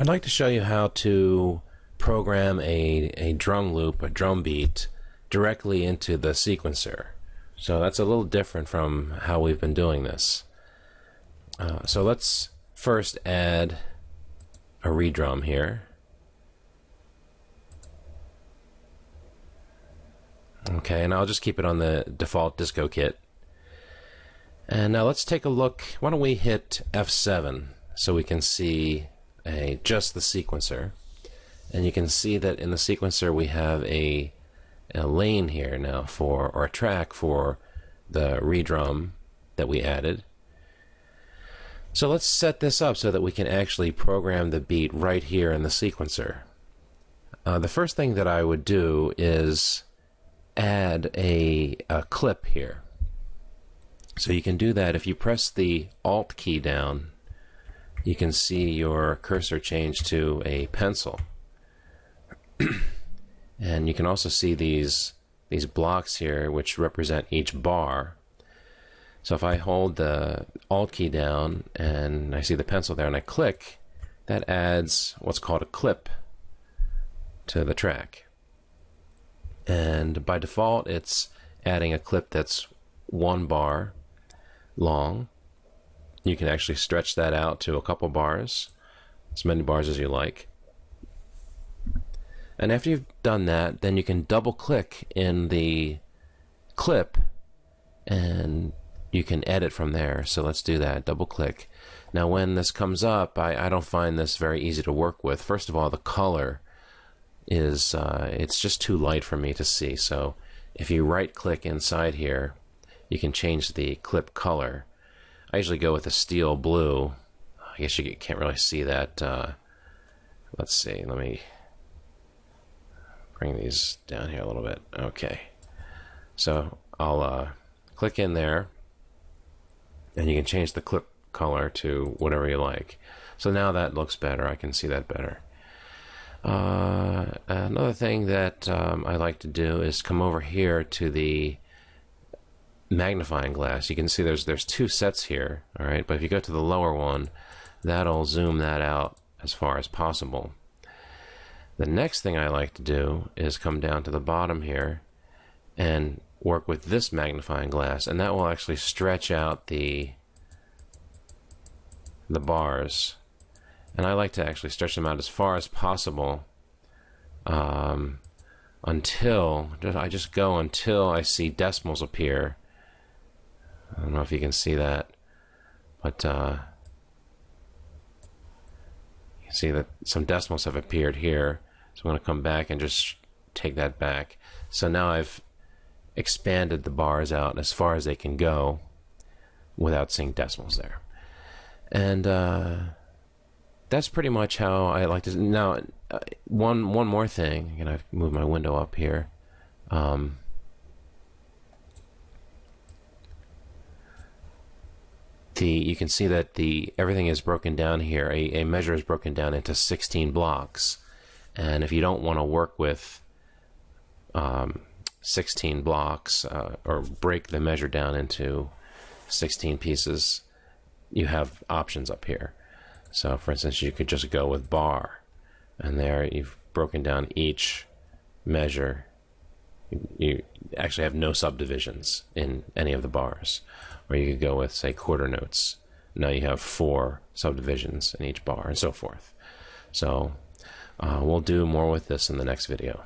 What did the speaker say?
I'd like to show you how to program a drum loop, a drum beat, directly into the sequencer. So that's a little different from how we've been doing this. So let's first add a redrum here. Okay, and I'll just keep it on the default disco kit. And now let's take a look. Why don't we hit F7 so we can see just the sequencer. And you can see that in the sequencer we have a lane here now or a track for the redrum that we added. So let's set this up so that we can actually program the beat right here in the sequencer. The first thing that I would do is add a clip here. So you can do that if you press the Alt key down. You can see your cursor change to a pencil. And you can also see these blocks here which represent each bar. So if I hold the Alt key down and I see the pencil there and I click, that adds what's called a clip to the track. And by default it's adding a clip that's 1 bar long. You can actually stretch that out to a couple bars, as many bars as you like. And after you've done that, then you can double click in the clip and you can edit from there. So let's do that, double click. Now when this comes up, I don't find this very easy to work with. First of all, the color is it's just too light for me to see. So if you right click inside here, you can change the clip color. I usually go with a steel blue. I guess you can't really see that. Let's see, let me bring these down here a little bit. Okay, so I'll click in there and you can change the clip color to whatever you like. So now that looks better. I can see that better. Another thing that I like to do is come over here to the magnifying glass. You can see there's 2 sets here, all right, but if you go to the lower one, that'll zoom that out as far as possible. The next thing I like to do is come down to the bottom here and work with this magnifying glass, and that will actually stretch out the bars. And I like to actually stretch them out as far as possible until I see decimals appear. I don't know if you can see that, but you can see that some decimals have appeared here. So I'm going to come back and just take that back. So now I've expanded the bars out as far as they can go without seeing decimals there. And that's pretty much how I like to. Now, one more thing, and I've moved my window up here. You can see that everything is broken down here. A measure is broken down into 16 blocks, and if you don't want to work with 16 blocks or break the measure down into 16 pieces, you have options up here. So for instance, you could just go with bar, and there you've broken down each measure. You actually have no subdivisions in any of the bars. Or you could go with, say, quarter notes. Now you have 4 subdivisions in each bar, and so forth. So we'll do more with this in the next video.